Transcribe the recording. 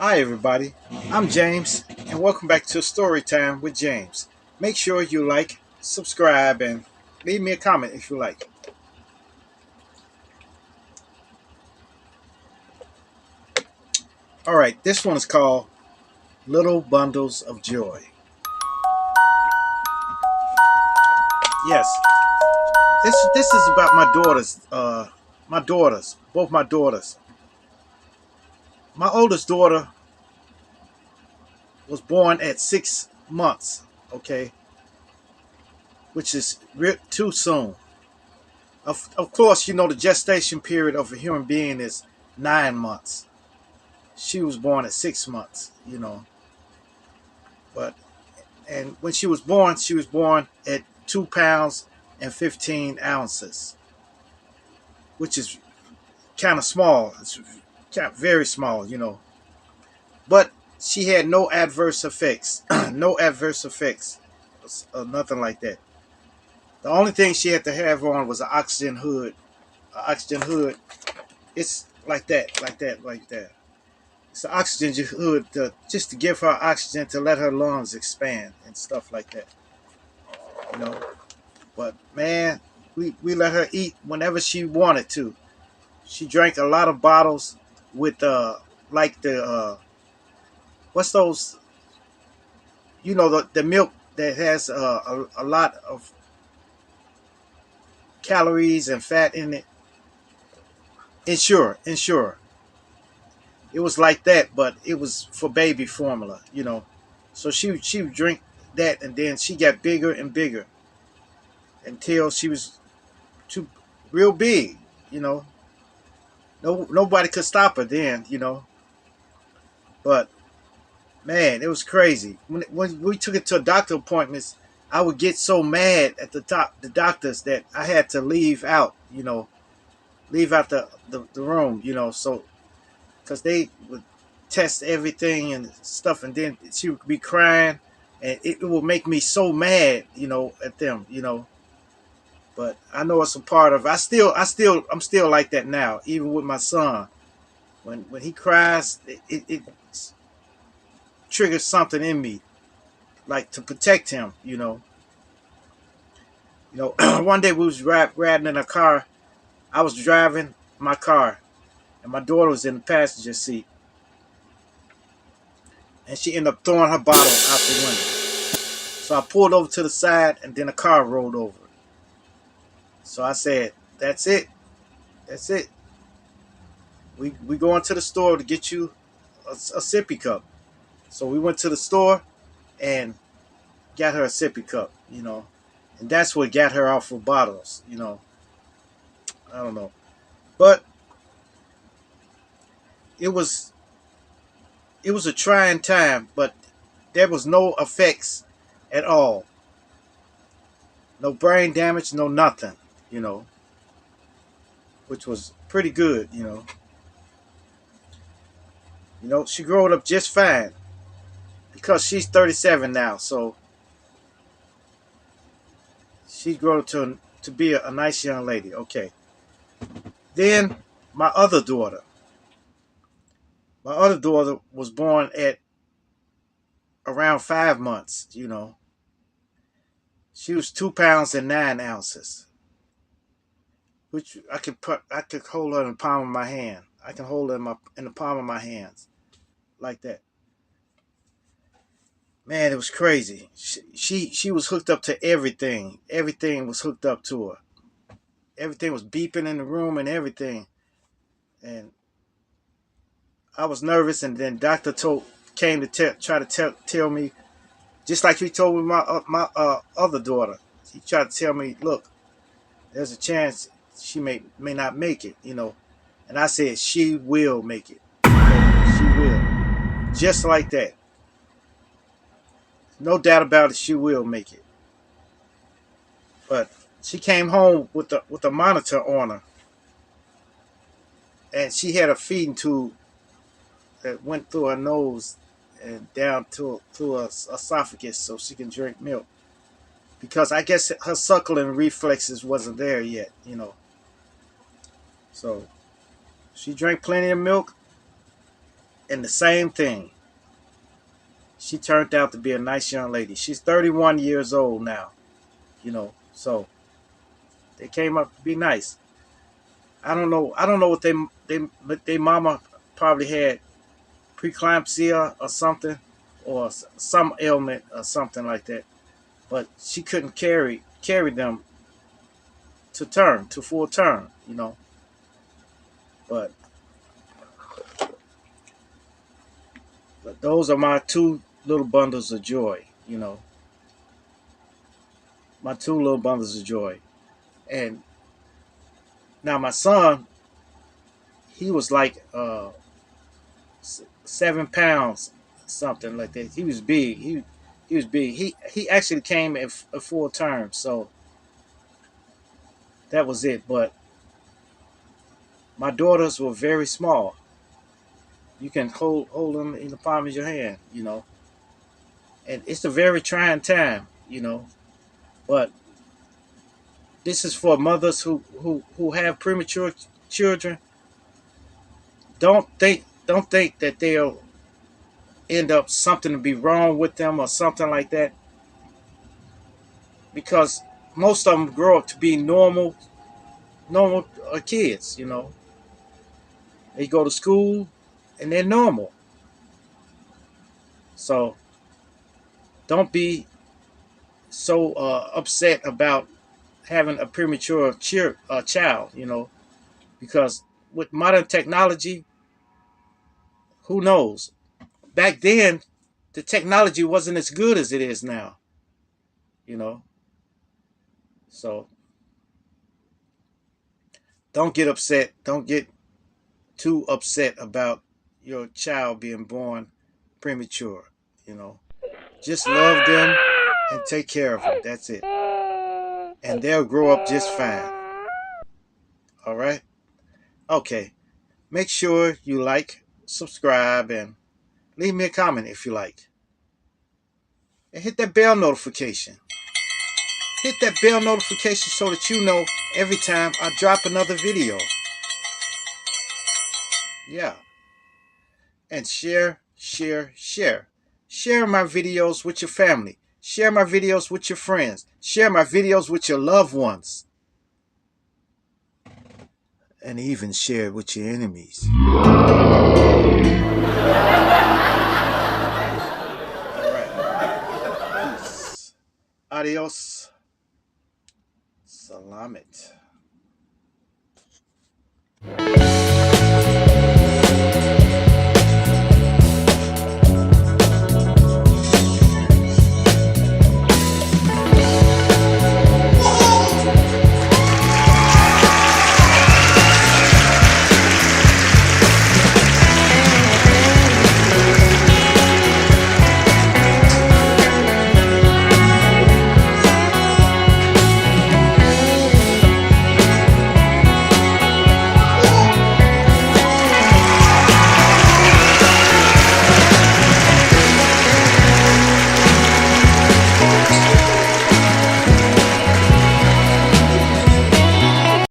Hi, everybody. I'm James, and welcome back to Storytime with James. Make sure you like, subscribe, and leave me a comment if you like. All right, this one is called Little Bundles of Joy. Yes, this is about my daughters. Both my daughters. My oldest daughter was born at 6 months. Okay, which is too soon. Of course, you know the gestation period of a human being is 9 months. She was born at 6 months, but and when she was born at 2 pounds and 15 ounces, which is kind of small. It's kind of very small. But she had no adverse effects, no adverse effects, nothing like that. The only thing she had to have on was an oxygen hood. An oxygen hood. It's like that, like that, like that. It's an oxygen hood just to give her oxygen to let her lungs expand and stuff like that. You know. But man, we let her eat whenever she wanted to. She drank a lot of bottles with like the what's those, the milk that has a lot of calories and fat in it. Ensure. It was like that, but it was for baby formula. So she would drink that, and then she got bigger and bigger until she was too real big. You know, nobody could stop her then. But man, it was crazy. When we took it to doctor appointments, I would get so mad at the doctors that I had to leave out. Leave out the room. So because they would test everything and stuff, and then she would be crying, and it would make me so mad. At them. But I know it's a part of. I'm still like that now, even with my son. When he cries, it triggers something in me, like to protect him. One day we was riding in a car. I was driving my car, and my daughter was in the passenger seat, and she ended up throwing her bottle out the window. So I pulled over to the side, and then the car rolled over. So I said, "That's it. That's it. We going to the store to get you a sippy cup." So we went to the store and got her a sippy cup. And that's what got her off of bottles. I don't know, but it was it was a trying time, but there was no effects at all. No brain damage, no nothing, you know, which was pretty good. She grew up just fine because she's 37 now, so she grew up to be a nice young lady. Okay. Then my other daughter, my other daughter was born at around 5 months. She was 2 pounds and 9 ounces, which I could hold her in the palm of my hand. I can hold her in the palm of my hands like that. Man, it was crazy. She was hooked up to everything. Everything was hooked up to her. Everything was beeping in the room and everything. And I was nervous. And then Doctor came to try to tell me, just like he told me my other daughter. He tried to tell me, look, there's a chance she may not make it. And I said she will make it. Okay, she will, just like that. No doubt about it. She will make it. But she came home with a monitor on her, and she had a feeding tube that went through her nose and down to her esophagus, so she can drink milk. Because I guess her suckling reflexes wasn't there yet. So she drank plenty of milk, And the same thing. She turned out to be a nice young lady. She's 31 years old now, So they came up to be nice. I don't know. I don't know what they mama probably had preeclampsia or something, or some ailment or something like that. But she couldn't carry them to full term. But but those are my two little bundles of joy. My two little bundles of joy. And now my son, he was like 7 pounds, something like that. He was big. He was big. He actually came at a full term, so that was it. But my daughters were very small. You can hold them in the palm of your hand. And it's a very trying time. But this is for mothers who have premature children. Don't think that they'll end up something to be wrong with them or something like that, because most of them grow up to be normal kids. They go to school and they're normal. So don't be so upset about having a premature child, because with modern technology, who knows? Back then, the technology wasn't as good as it is now, you know. So don't get upset. Don't get too upset about your child being born premature, you know. Just love them and take care of them. That's it. And they'll grow up just fine. All right? Okay. Make sure you like, subscribe, and leave me a comment if you like. And hit that bell notification. Hit that bell notification so that you know every time I drop another video. Yeah. And share, share, share. Share my videos with your family. Share my videos with your friends. Share my videos with your loved ones. And even share it with your enemies. All right. Peace. Adios. Salamet.